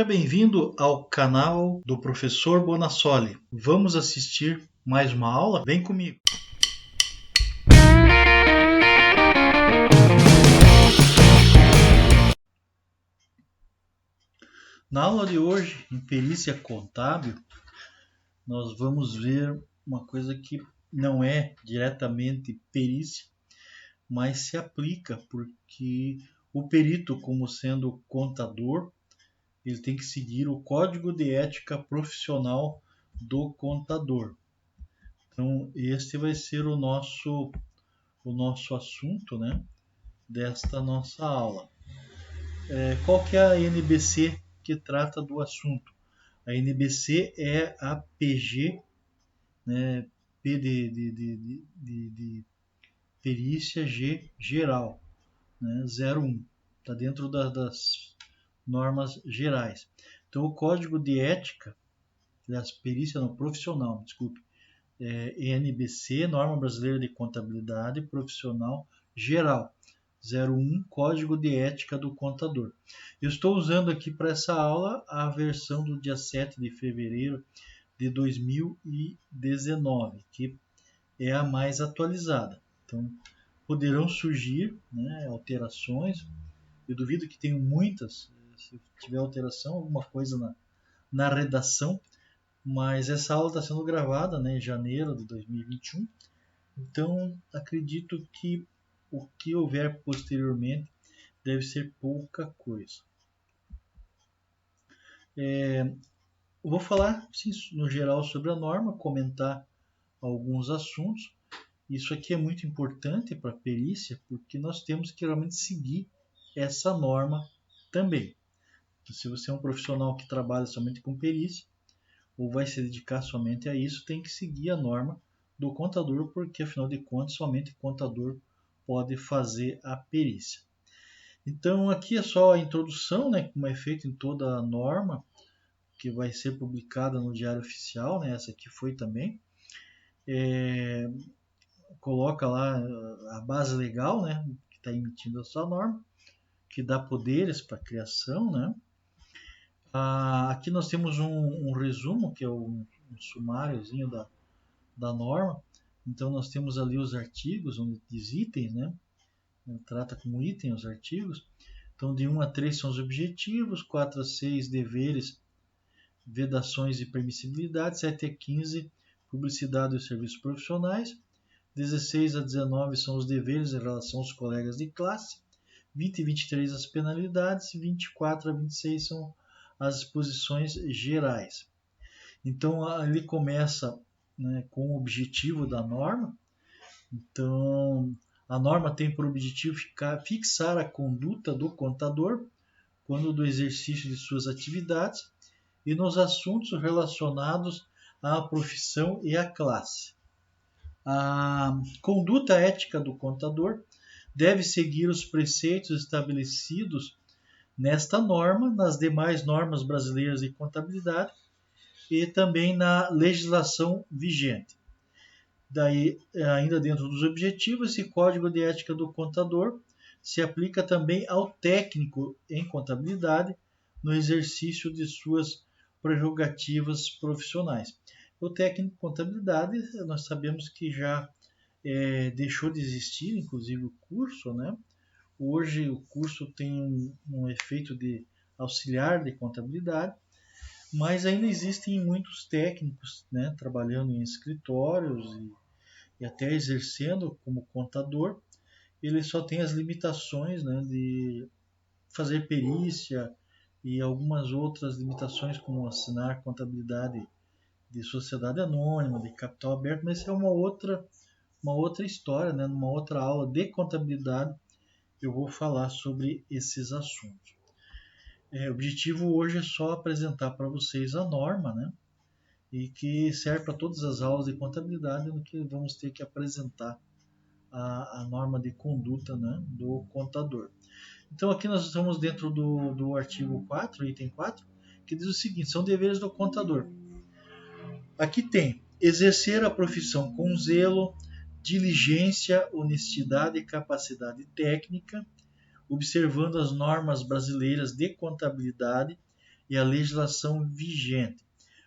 Seja bem-vindo ao canal do Professor Bonassoli. Vamos assistir mais uma aula? Vem comigo! Na aula de hoje, em perícia contábil, nós vamos ver uma coisa que não é diretamente perícia, mas se aplica porque o perito, como sendo contador, ele tem que seguir o Código de Ética Profissional do Contador. Então, este vai ser o nosso assunto, né, desta nossa aula. Qual que é a NBC que trata do assunto? A NBC é a PG, né, P de perícia, G geral, né, 01. Está dentro das normas gerais. Então, o Código de Ética, aliás, perícia não, profissional, desculpe, NBC, Norma Brasileira de Contabilidade Profissional Geral, 01, Código de Ética do Contador. Eu estou usando aqui para essa aula a versão do dia 7 de fevereiro de 2019, que é a mais atualizada. Então, poderão surgir, né, alterações. Eu duvido que tenham muitas, se tiver alteração, alguma coisa na redação, mas essa aula está sendo gravada, né, em janeiro de 2021, então acredito que o que houver posteriormente deve ser pouca coisa. Eu vou falar, sim, no geral sobre a norma, comentar alguns assuntos. Isso aqui é muito importante para a perícia, porque nós temos que realmente seguir essa norma também. Então, se você é um profissional que trabalha somente com perícia, ou vai se dedicar somente a isso, tem que seguir a norma do contador, porque afinal de contas somente o contador pode fazer a perícia. Então aqui é só a introdução, né, como é feito em toda a norma, que vai ser publicada no Diário Oficial, né, essa aqui foi também. Coloca lá a base legal, né, que está emitindo essa norma, que dá poderes para a criação, né. Aqui nós temos um resumo, que é um sumáriozinho da norma. Então nós temos ali os artigos, onde diz itens, né? Trata como item os artigos. Então de 1 a 3 são os objetivos, 4 a 6 deveres, vedações e permissibilidade, 7 a 15 publicidade e serviços profissionais, 16 a 19 são os deveres em relação aos colegas de classe, 20 e 23 as penalidades, 24 a 26 são as disposições gerais. Então ali começa, né, com o objetivo da norma. Então a norma tem por objetivo fixar a conduta do contador quando do exercício de suas atividades e nos assuntos relacionados à profissão e à classe. A conduta ética do contador deve seguir os preceitos estabelecidos nesta norma, nas demais normas brasileiras de contabilidade e também na legislação vigente. Daí, ainda dentro dos objetivos, esse Código de Ética do Contador se aplica também ao técnico em contabilidade no exercício de suas prerrogativas profissionais. O técnico em contabilidade, nós sabemos que já deixou de existir, inclusive o curso, né? Hoje o curso tem um efeito de auxiliar de contabilidade, mas ainda existem muitos técnicos, né, trabalhando em escritórios e até exercendo como contador. Ele só tem as limitações, né, de fazer perícia e algumas outras limitações, como assinar contabilidade de sociedade anônima, de capital aberto, mas isso é uma outra história, né? Numa outra aula de contabilidade eu vou falar sobre esses assuntos. O objetivo hoje é só apresentar para vocês a norma, né? E que serve para todas as aulas de contabilidade, no que vamos ter que apresentar a norma de conduta, né, do contador. Então aqui nós estamos dentro do artigo 4, item 4, que diz o seguinte: são deveres do contador. Aqui tem exercer a profissão com zelo, diligência, honestidade e capacidade técnica, observando as normas brasileiras de contabilidade e a legislação vigente,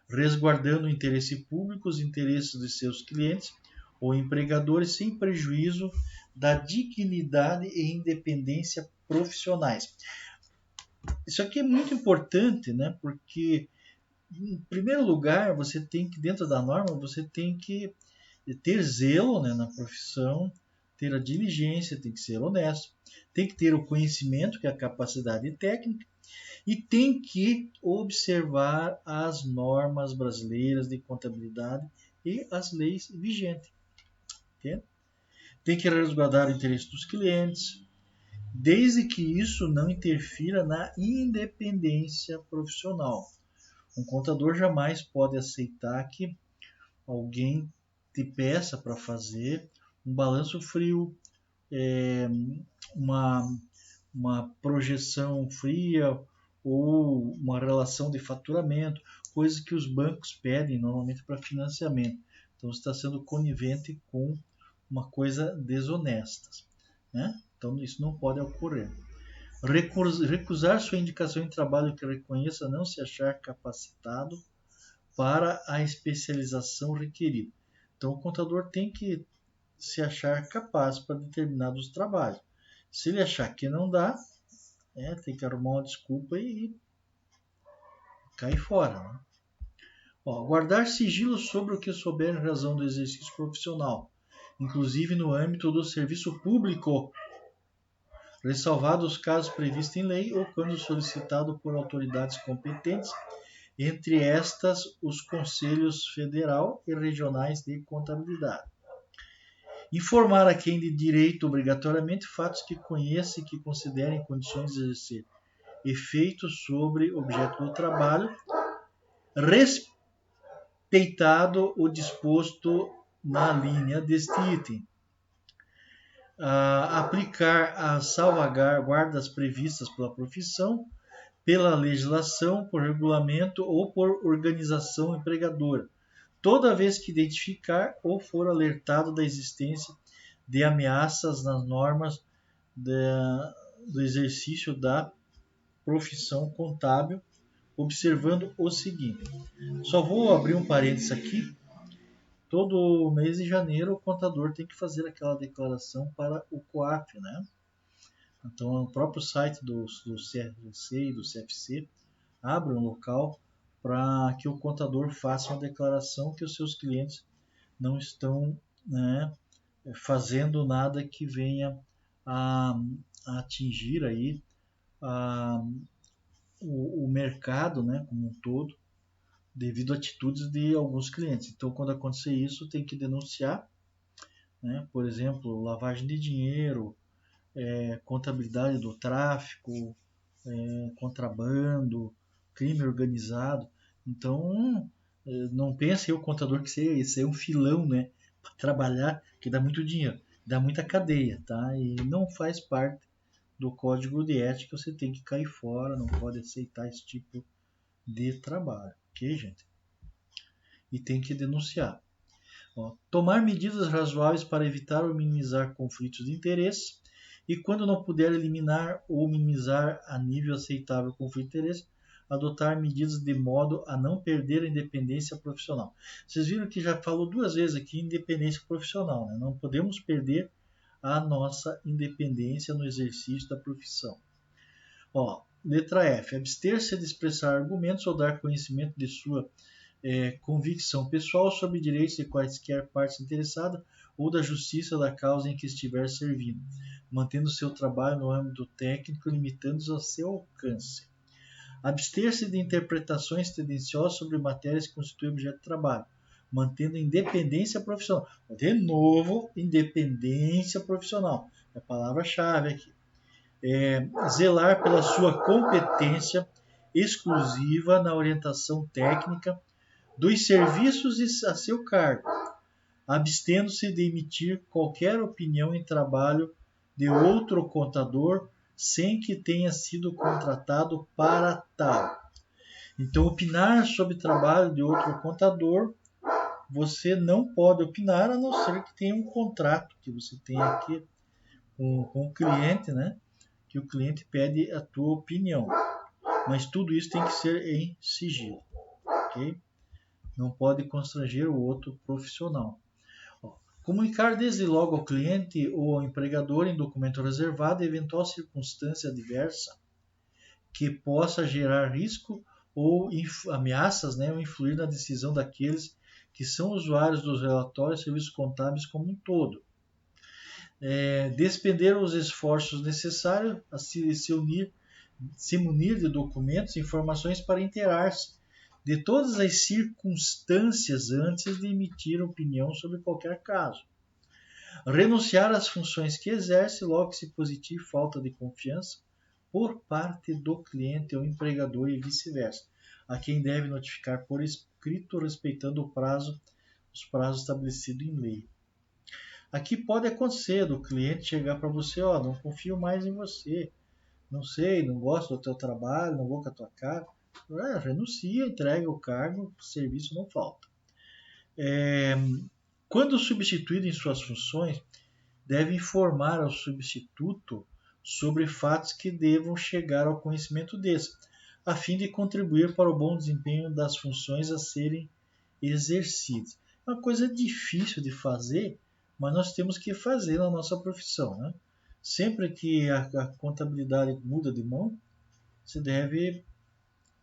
resguardando o interesse público, os interesses de seus clientes ou empregadores, sem prejuízo da dignidade e independência profissionais. Isso aqui é muito importante, né? Porque, em primeiro lugar, você tem que, dentro da norma, você tem que ter zelo, né, na profissão, ter a diligência, tem que ser honesto, tem que ter o conhecimento, que é a capacidade técnica, e tem que observar as normas brasileiras de contabilidade e as leis vigentes. Okay? Tem que resguardar o interesse dos clientes, desde que isso não interfira na independência profissional. Um contador jamais pode aceitar que alguém te peça para fazer um balanço frio, uma, uma projeção fria ou uma relação de faturamento, coisas que os bancos pedem normalmente para financiamento. Então você está sendo conivente com uma coisa desonesta, né? Então isso não pode ocorrer. Recusar sua indicação em trabalho que reconheça não se achar capacitado para a especialização requerida. Então o contador tem que se achar capaz para determinados trabalhos. Se ele achar que não dá, tem que arrumar uma desculpa e cair fora. Né? Guardar sigilo sobre o que souber em razão do exercício profissional, inclusive no âmbito do serviço público, ressalvados os casos previstos em lei ou quando solicitado por autoridades competentes, entre estas os conselhos federal e regionais de contabilidade. Informar a quem de direito obrigatoriamente fatos que conheça e que considere em condições de exercer efeitos sobre objeto do trabalho, respeitado o disposto na linha deste item. Aplicar as salvaguardas previstas pela profissão, pela legislação, por regulamento ou por organização empregadora, toda vez que identificar ou for alertado da existência de ameaças nas normas do exercício da profissão contábil, observando o seguinte. Só vou abrir um parênteses aqui. Todo mês de janeiro o contador tem que fazer aquela declaração para o COAF, né? Então, o próprio site do CRC e do CFC abre um local para que o contador faça uma declaração que os seus clientes não estão, né, fazendo nada que venha a atingir aí o mercado, né, como um todo, devido a atitudes de alguns clientes. Então, quando acontecer isso, tem que denunciar, né, por exemplo, lavagem de dinheiro, contabilidade do tráfico, contrabando, crime organizado. Então, não pense o contador que isso é um filão, né, para trabalhar, que dá muito dinheiro, dá muita cadeia, tá? E não faz parte do código de ética, você tem que cair fora, não pode aceitar esse tipo de trabalho, ok, gente? E tem que denunciar. Tomar medidas razoáveis para evitar ou minimizar conflitos de interesse e, quando não puder eliminar ou minimizar a nível aceitável o conflito de interesse, adotar medidas de modo a não perder a independência profissional. Vocês viram que já falou 2 vezes aqui independência profissional, né? Não podemos perder a nossa independência no exercício da profissão. Letra F. Abster-se de expressar argumentos ou dar conhecimento de sua convicção pessoal sobre direitos de quaisquer partes interessadas ou da justiça da causa em que estiver servindo, mantendo seu trabalho no âmbito técnico, limitando-os ao seu alcance. Abster-se de interpretações tendenciosas sobre matérias que constituem objeto de trabalho, mantendo a independência profissional. De novo, independência profissional. É a palavra-chave aqui. Zelar pela sua competência exclusiva na orientação técnica dos serviços a seu cargo, abstendo-se de emitir qualquer opinião em trabalho de outro contador sem que tenha sido contratado para tal. Então, opinar sobre trabalho de outro contador, você não pode opinar, a não ser que tenha um contrato que você tem aqui com o cliente, né? Que o cliente pede a tua opinião. mas tudo isso tem que ser em sigilo, ok? Não pode constranger o outro profissional. Comunicar desde logo ao cliente ou ao empregador em documento reservado eventual circunstância adversa que possa gerar risco ou ameaças, né, ou influir na decisão daqueles que são usuários dos relatórios e serviços contábeis como um todo. Despender os esforços necessários a se munir de documentos e informações para inteirar-se de todas as circunstâncias antes de emitir opinião sobre qualquer caso. Renunciar às funções que exerce logo que se positiver falta de confiança por parte do cliente ou empregador e vice-versa, a quem deve notificar por escrito respeitando os prazos estabelecidos em lei. Aqui pode acontecer do cliente chegar para você, não confio mais em você, não sei, não gosto do teu trabalho, não vou com a tua cara. Renuncia, entrega o cargo, o serviço não falta. Quando substituído em suas funções, deve informar ao substituto sobre fatos que devam chegar ao conhecimento desse, a fim de contribuir para o bom desempenho das funções a serem exercidas. É uma coisa difícil de fazer, mas nós temos que fazer na nossa profissão, né? Sempre que a contabilidade muda de mão, você deve,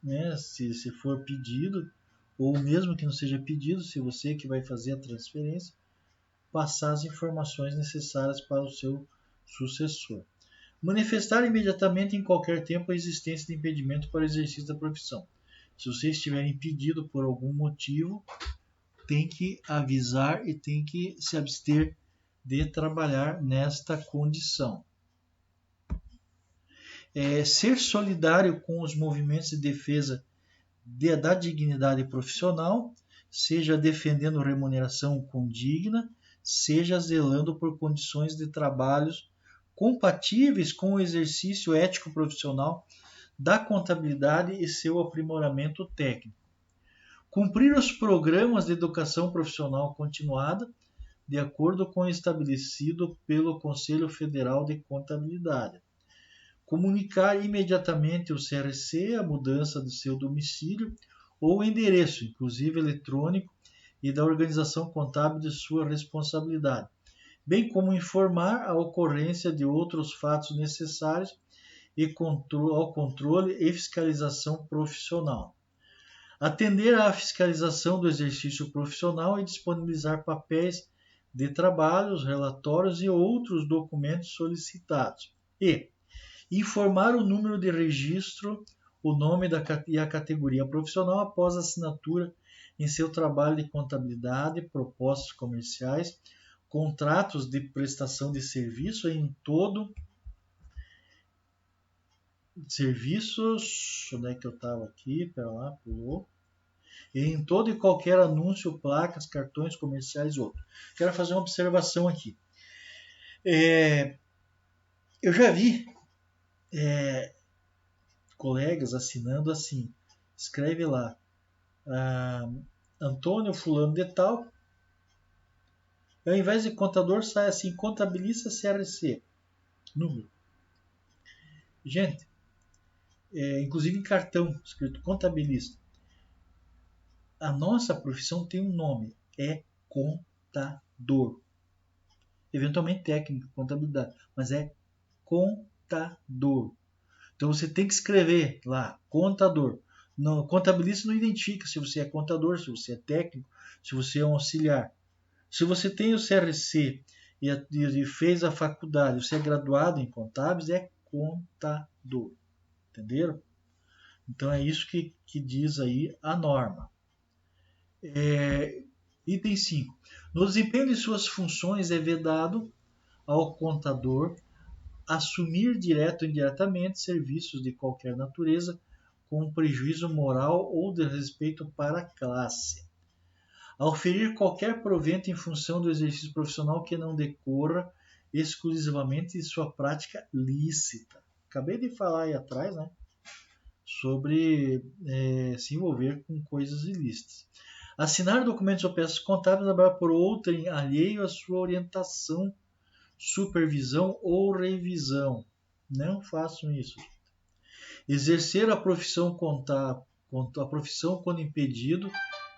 né, se for pedido, ou mesmo que não seja pedido, se você que vai fazer a transferência, passar as informações necessárias para o seu sucessor. Manifestar imediatamente em qualquer tempo a existência de impedimento para o exercício da profissão. Se você estiver impedido por algum motivo, tem que avisar e tem que se abster de trabalhar nesta condição. Ser solidário com os movimentos de defesa da dignidade profissional, seja defendendo remuneração condigna, seja zelando por condições de trabalhos compatíveis com o exercício ético profissional da contabilidade e seu aprimoramento técnico. Cumprir os programas de educação profissional continuada, de acordo com o estabelecido pelo Conselho Federal de Contabilidade. Comunicar imediatamente ao CRC a mudança do seu domicílio ou endereço, inclusive eletrônico, e da organização contábil de sua responsabilidade, bem como informar a ocorrência de outros fatos necessários ao controle e fiscalização profissional. Atender à fiscalização do exercício profissional e disponibilizar papéis de trabalhos, relatórios e outros documentos solicitados. E informar o número de registro, o nome e a categoria profissional após a assinatura em seu trabalho de contabilidade, propostas comerciais, contratos de prestação de serviço em todo serviços, onde é que eu estava aqui? Pera lá, pulou. Em todo e qualquer anúncio, placas, cartões comerciais e outros. Quero fazer uma observação aqui. Eu já vi colegas assinando assim, escreve lá, Antônio fulano de tal, ao invés de contador sai assim, contabilista CRC, número. Gente, inclusive em cartão, escrito contabilista. A nossa profissão tem um nome, é contador. Eventualmente técnico, contabilidade, mas é contador. Então você tem que escrever lá, contador. Não, contabilista não identifica se você é contador, se você é técnico, se você é um auxiliar. Se você tem o CRC e fez a faculdade, você é graduado em contábeis, é contador. Entenderam? Então é isso que diz aí a norma. Item 5. No desempenho de suas funções é vedado ao contador assumir direto ou indiretamente serviços de qualquer natureza com prejuízo moral ou de respeito para a classe. Oferir qualquer provento em função do exercício profissional que não decorra exclusivamente de sua prática lícita. Acabei de falar aí atrás, né, sobre se envolver com coisas ilícitas. Assinar documentos ou peças contábeis trabalhar por outrem alheio à sua orientação, supervisão ou revisão. Não façam isso. exercer a profissão quando impedido,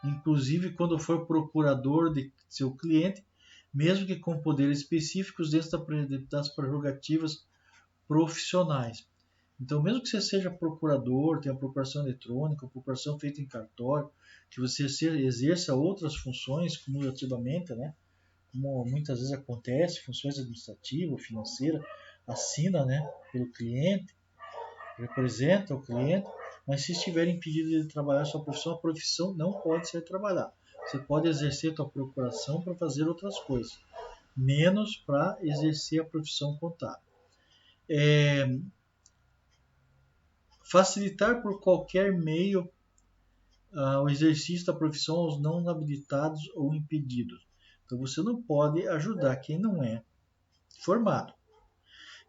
inclusive quando for procurador de seu cliente, mesmo que com poderes específicos dentro das prerrogativas profissionais. Então, mesmo que você seja procurador, tenha procuração eletrônica, procuração feita em cartório, que você exerça outras funções cumulativamente, né? Como muitas vezes acontece, funções administrativas, financeiras, assina, né, pelo cliente, representa o cliente, mas se estiver impedido de trabalhar sua profissão, a profissão não pode ser trabalhada. Você pode exercer sua procuração para fazer outras coisas, menos para exercer a profissão contábil. Facilitar por qualquer meio o exercício da profissão aos não habilitados ou impedidos. Então você não pode ajudar quem não é formado.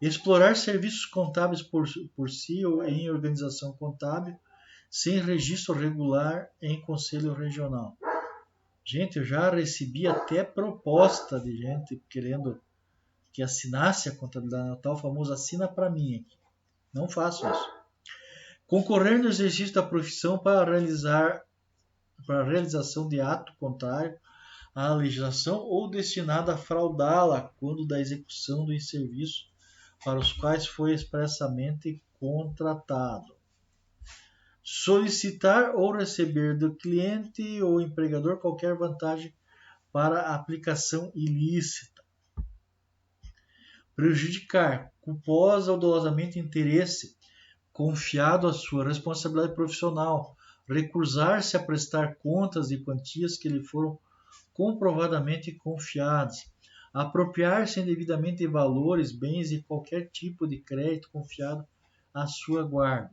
Explorar serviços contábeis por si ou em organização contábil, sem registro regular em conselho regional. Gente, eu já recebi até proposta de gente querendo que assinasse a contabilidade, o tal famoso assina para mim aqui. Não faço isso. Concorrer no exercício da profissão para a realização de ato contrário à legislação ou destinado a fraudá-la quando da execução do serviço para os quais foi expressamente contratado. Solicitar ou receber do cliente ou empregador qualquer vantagem para a aplicação ilícita. Prejudicar culposa ou dolosamente interesse confiado à sua responsabilidade profissional. Recusar-se a prestar contas de quantias que lhe foram comprovadamente confiadas. Apropriar-se indevidamente de valores, bens e qualquer tipo de crédito confiado à sua guarda.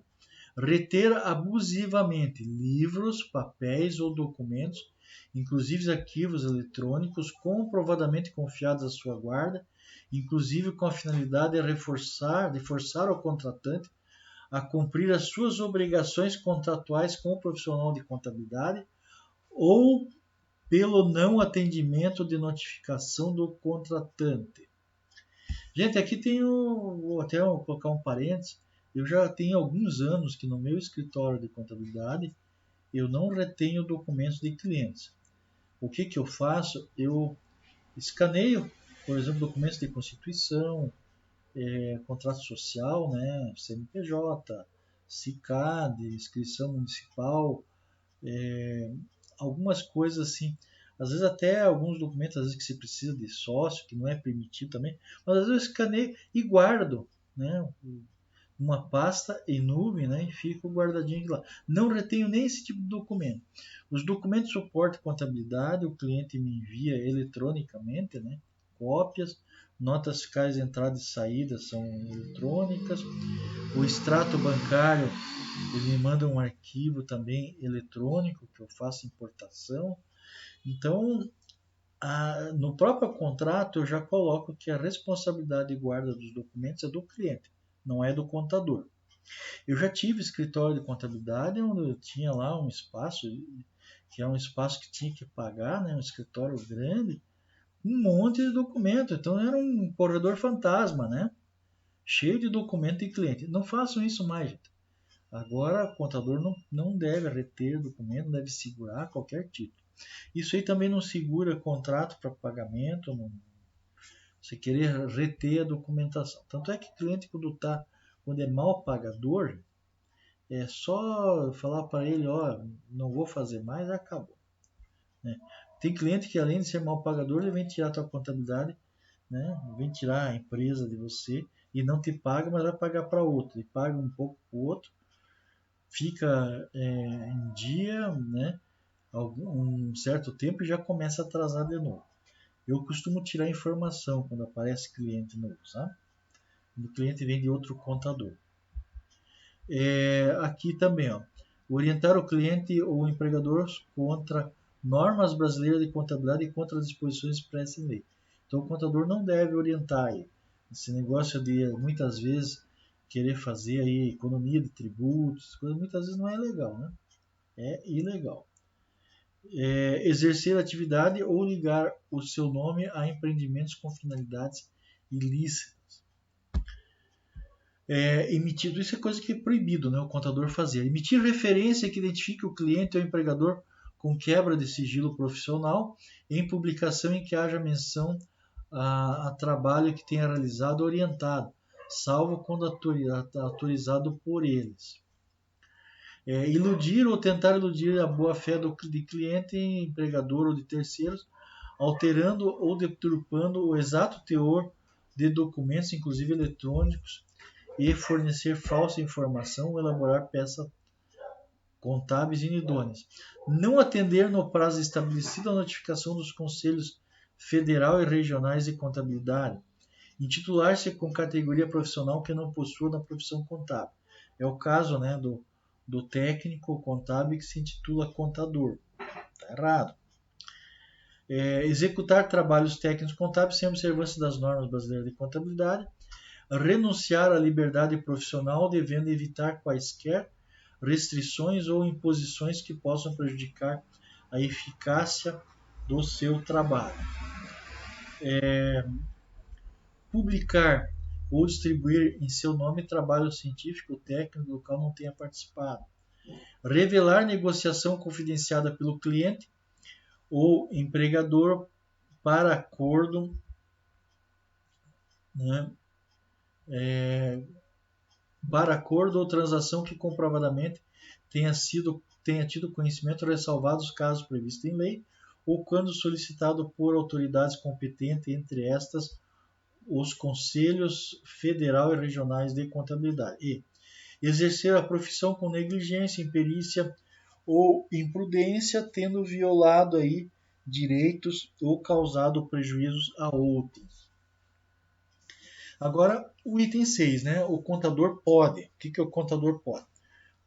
Reter abusivamente livros, papéis ou documentos, inclusive arquivos eletrônicos, comprovadamente confiados à sua guarda, inclusive com a finalidade de forçar o contratante a cumprir as suas obrigações contratuais com o profissional de contabilidade ou pelo não atendimento de notificação do contratante. Gente, aqui vou até colocar um parênteses, eu já tenho alguns anos que no meu escritório de contabilidade eu não retenho documentos de clientes. O que eu faço? Eu escaneio, por exemplo, documentos de constituição, contrato social, né, CNPJ, SICAD, inscrição municipal, algumas coisas assim. Às vezes até alguns documentos, às vezes que você precisa de sócio, que não é permitido também, mas às vezes eu escaneio e guardo, né, uma pasta em nuvem, né, e fico guardadinho lá. Não retenho nem esse tipo de documento. Os documentos de suporte e contabilidade, o cliente me envia eletronicamente, né, cópias, notas fiscais de entrada e saída são eletrônicas, o extrato bancário, ele me manda um arquivo também eletrônico que eu faço importação. Então, no próprio contrato eu já coloco que a responsabilidade de guarda dos documentos é do cliente, não é do contador. Eu já tive escritório de contabilidade onde eu tinha lá um espaço, que é um espaço que tinha que pagar, né, um escritório grande, um monte de documento. Então era um corredor fantasma, né? Cheio de documento de cliente. Não façam isso mais, gente. Agora, o contador não deve reter documento, não deve segurar qualquer título. Isso aí também não segura contrato para pagamento, não, você querer reter a documentação. Tanto é que o cliente, quando é mal pagador, é só falar para ele, ó, não vou fazer mais, acabou. Né? Tem cliente que, além de ser mal pagador, ele vem tirar a tua contabilidade, né? Vem tirar a empresa de você e não te paga, mas vai pagar para outro. Ele paga um pouco para o outro, fica em dia, né? Um certo tempo e já começa a atrasar de novo. Eu costumo tirar informação quando aparece cliente novo, sabe? Quando o cliente vem de outro contador. Aqui também, ó, orientar o cliente ou o empregador contra normas brasileiras de contabilidade e contra as disposições expressas em lei. Então, o contador não deve orientar aí. Esse negócio de, muitas vezes, querer fazer aí economia de tributos, muitas vezes não é legal, né? É ilegal. Exercer atividade ou ligar o seu nome a empreendimentos com finalidades ilícitas. emitido, isso é coisa que é proibido, né, o contador fazer. Emitir referência que identifique o cliente ou empregador com quebra de sigilo profissional em publicação em que haja menção a trabalho que tenha realizado ou orientado, salvo quando autorizado por eles. Iludir ou tentar iludir a boa-fé de cliente, empregador ou de terceiros, alterando ou deturpando o exato teor de documentos, inclusive eletrônicos, e fornecer falsa informação ou elaborar peças contábeis inidôneas. Não atender no prazo estabelecido a notificação dos conselhos federal e regionais de contabilidade. Intitular-se com categoria profissional que não possua na profissão contábil. É o caso, né, do técnico contábil que se intitula contador. Está errado. Executar trabalhos técnicos contábeis sem observância das normas brasileiras de contabilidade. Renunciar à liberdade profissional, devendo evitar quaisquer restrições ou imposições que possam prejudicar a eficácia do seu trabalho. Publicar ou distribuir em seu nome trabalho científico ou técnico do qual não tenha participado. Revelar negociação confidenciada pelo cliente ou empregador para acordo, né, para acordo ou transação que comprovadamente tenha tido conhecimento, ressalvados os casos previstos em lei, ou quando solicitado por autoridades competentes, entre estas os conselhos federal e regionais de contabilidade. E exercer a profissão com negligência, imperícia ou imprudência, tendo violado aí direitos ou causado prejuízos a outros. Agora, o item 6, né? O contador pode. O que o contador pode?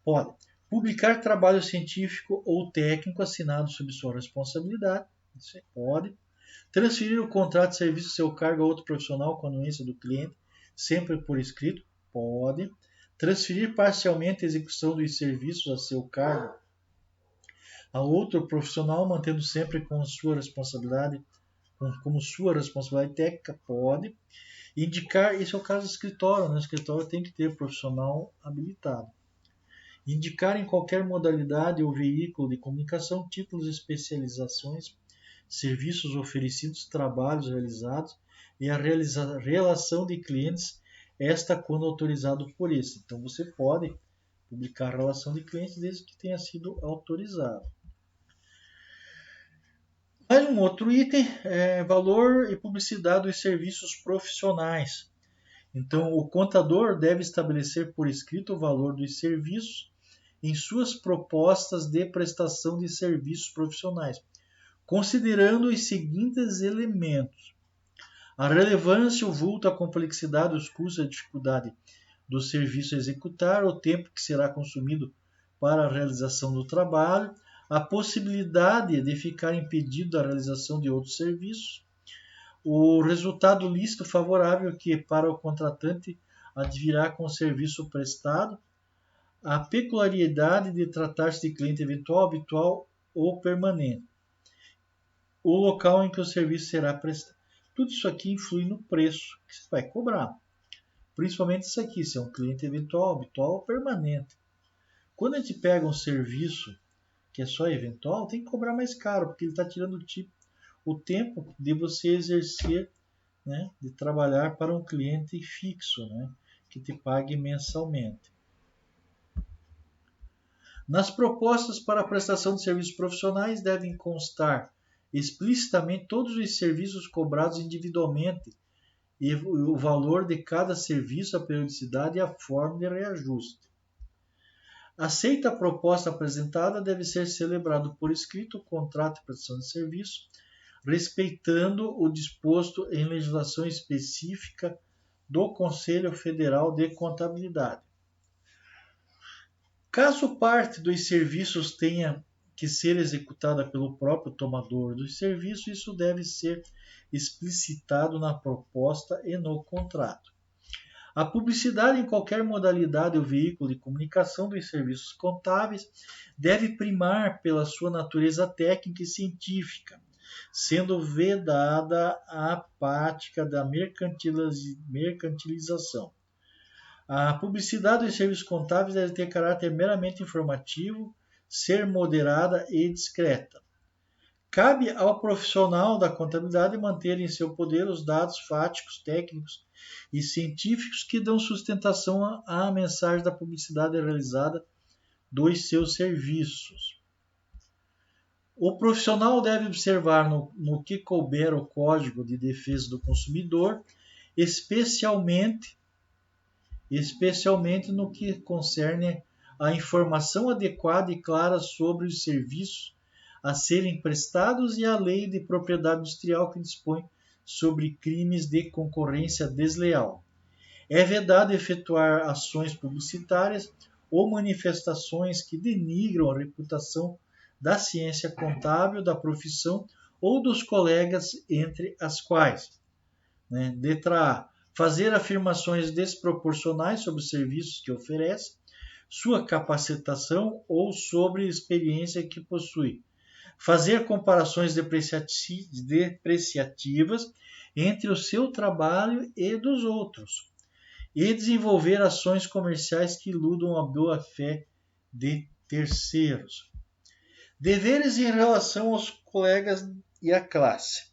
Pode publicar trabalho científico ou técnico assinado sob sua responsabilidade. Isso pode. Transferir o contrato de serviço a seu cargo a outro profissional com anuência do cliente, sempre por escrito. Pode. Transferir parcialmente a execução dos serviços a seu cargo a outro profissional, mantendo sempre como sua responsabilidade técnica. Pode. Indicar, esse é o caso do escritório, né? O escritório tem que ter profissional habilitado. Indicar em qualquer modalidade ou veículo de comunicação títulos, especializações, serviços oferecidos, trabalhos realizados e a relação de clientes, esta quando autorizado por esse. Então você pode publicar a relação de clientes desde que tenha sido autorizado. Mais um outro item é valor e publicidade dos serviços profissionais. Então, o contador deve estabelecer por escrito o valor dos serviços em suas propostas de prestação de serviços profissionais, considerando os seguintes elementos: a relevância, o vulto, a complexidade, os custos, a dificuldade do serviço a executar, o tempo que será consumido para a realização do trabalho, a possibilidade de ficar impedido da realização de outros serviços, o resultado lícito favorável que para o contratante advirá com o serviço prestado, a peculiaridade de tratar-se de cliente eventual, habitual ou permanente, o local em que o serviço será prestado. Tudo isso aqui influi no preço que você vai cobrar. Principalmente isso aqui, se é um cliente eventual, habitual ou permanente. Quando a gente pega um serviço que é só eventual, tem que cobrar mais caro, porque ele está tirando o tempo de você exercer, né, de trabalhar para um cliente fixo, né, que te pague mensalmente. Nas propostas para a prestação de serviços profissionais devem constar explicitamente todos os serviços cobrados individualmente e o valor de cada serviço, a periodicidade e a forma de reajuste. Aceita a proposta apresentada, deve ser celebrado por escrito o contrato de prestação de serviço, respeitando o disposto em legislação específica do Conselho Federal de Contabilidade. Caso parte dos serviços tenha que ser executada pelo próprio tomador do serviço, isso deve ser explicitado na proposta e no contrato. A publicidade em qualquer modalidade ou veículo de comunicação dos serviços contábeis deve primar pela sua natureza técnica e científica, sendo vedada a prática da mercantilização. A publicidade dos serviços contábeis deve ter caráter meramente informativo, ser moderada e discreta. Cabe ao profissional da contabilidade manter em seu poder os dados fáticos, técnicos e científicos que dão sustentação à mensagem da publicidade realizada dos seus serviços. O profissional deve observar no que couber o Código de Defesa do Consumidor, especialmente no que concerne a informação adequada e clara sobre os serviços a serem prestados e a lei de propriedade industrial que dispõe sobre crimes de concorrência desleal. É vedado efetuar ações publicitárias ou manifestações que denigram a reputação da ciência contábil, da profissão ou dos colegas, entre as quais, letra A, fazer afirmações desproporcionais sobre os serviços que oferece, sua capacitação ou sobre a experiência que possui. Fazer comparações depreciativas entre o seu trabalho e dos outros. E desenvolver ações comerciais que iludam a boa-fé de terceiros. Deveres em relação aos colegas e à classe.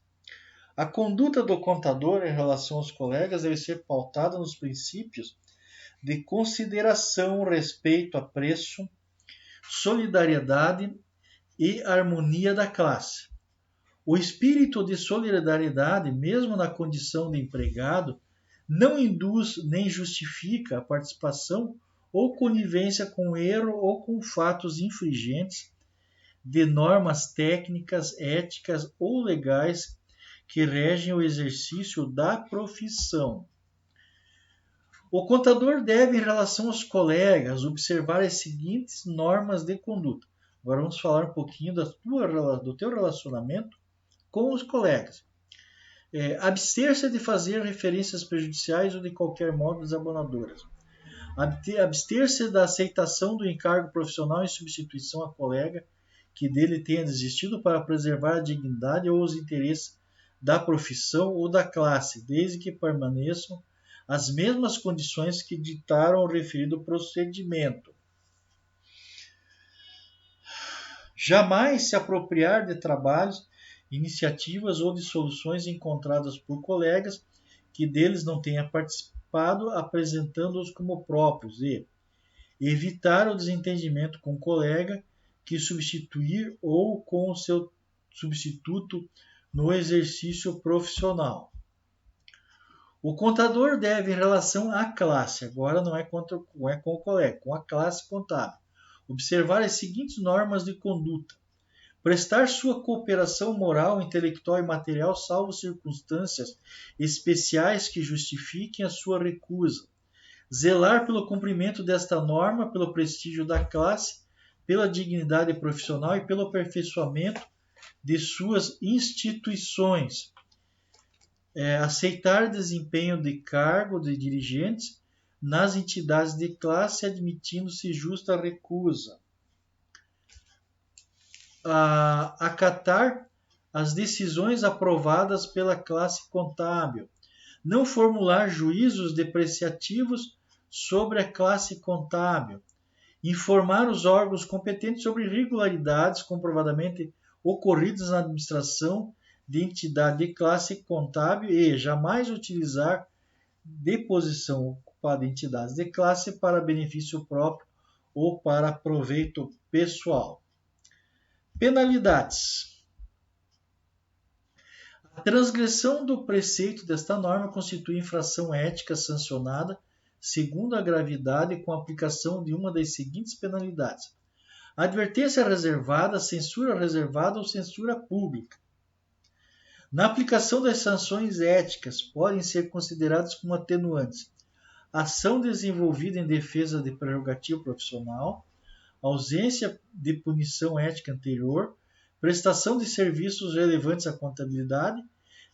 A conduta do contador em relação aos colegas deve ser pautada nos princípios de consideração, respeito, apreço, solidariedade e harmonia da classe. O espírito de solidariedade, mesmo na condição de empregado, não induz nem justifica a participação ou conivência com erro ou com fatos infringentes de normas técnicas, éticas ou legais que regem o exercício da profissão. O contador deve, em relação aos colegas, observar as seguintes normas de conduta. Agora vamos falar um pouquinho do teu relacionamento com os colegas. Abster-se de fazer referências prejudiciais ou de qualquer modo desabonadoras. Abster-se da aceitação do encargo profissional em substituição a colega que dele tenha desistido para preservar a dignidade ou os interesses da profissão ou da classe, desde que permaneçam as mesmas condições que ditaram o referido procedimento. Jamais se apropriar de trabalhos, iniciativas ou de soluções encontradas por colegas que deles não tenha participado, apresentando-os como próprios e evitar o desentendimento com o colega que substituir ou com o seu substituto no exercício profissional. O contador deve, em relação à classe, agora não é com o colega, com a classe contábil, observar as seguintes normas de conduta. Prestar sua cooperação moral, intelectual e material, salvo circunstâncias especiais que justifiquem a sua recusa. Zelar pelo cumprimento desta norma, pelo prestígio da classe, pela dignidade profissional e pelo aperfeiçoamento de suas instituições. Aceitar desempenho de cargo de dirigentes nas entidades de classe, admitindo-se justa recusa. Acatar as decisões aprovadas pela classe contábil. Não formular juízos depreciativos sobre a classe contábil. Informar os órgãos competentes sobre irregularidades comprovadamente ocorridas na administração de entidade de classe contábil e jamais utilizar deposição ocupada em entidades de classe para benefício próprio ou para proveito pessoal. Penalidades. A transgressão do preceito desta norma constitui infração ética sancionada segundo a gravidade com a aplicação de uma das seguintes penalidades: advertência reservada, censura reservada ou censura pública. Na aplicação das sanções éticas, podem ser consideradas como atenuantes ação desenvolvida em defesa de prerrogativa profissional, ausência de punição ética anterior, prestação de serviços relevantes à contabilidade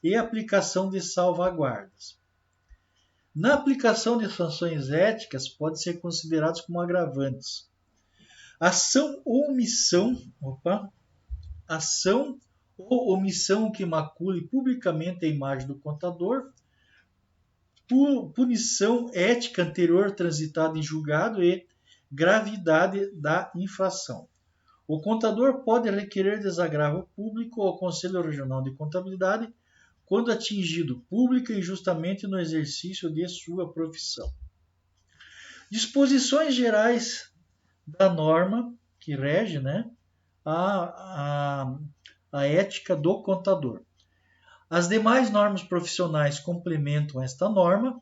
e aplicação de salvaguardas. Na aplicação de sanções éticas, podem ser considerados como agravantes ação ou omissão que macule publicamente a imagem do contador, punição ética anterior transitada em julgado e gravidade da infração. O contador pode requerer desagravo público ao Conselho Regional de Contabilidade quando atingido pública e injustamente no exercício de sua profissão. Disposições gerais da norma que rege, né, a ética do contador. As demais normas profissionais complementam esta norma.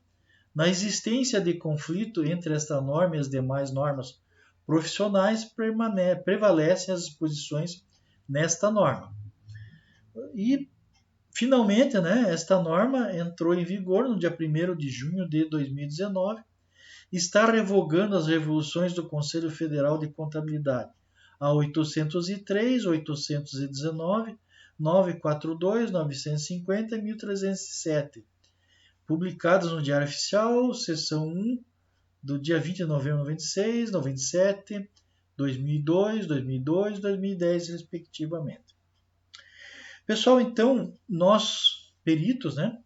Na existência de conflito entre esta norma e as demais normas profissionais, prevalecem as disposições nesta norma. E, finalmente, né, esta norma entrou em vigor no dia 1º de junho de 2019, está revogando as resoluções do Conselho Federal de Contabilidade a 803, 819, 942, 950 e 1307, publicadas no Diário Oficial, seção 1, do dia 20 de novembro de 96, 97, 2002, 2002 e 2010, respectivamente. Pessoal, então, nós, peritos, né,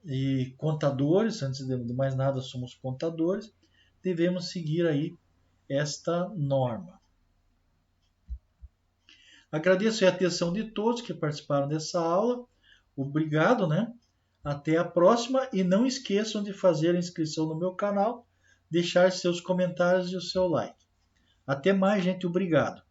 e contadores, antes de mais nada somos contadores, devemos seguir aí esta norma. Agradeço a atenção de todos que participaram dessa aula. Obrigado, né? Até a próxima e não esqueçam de fazer a inscrição no meu canal, deixar seus comentários e o seu like. Até mais, gente. Obrigado.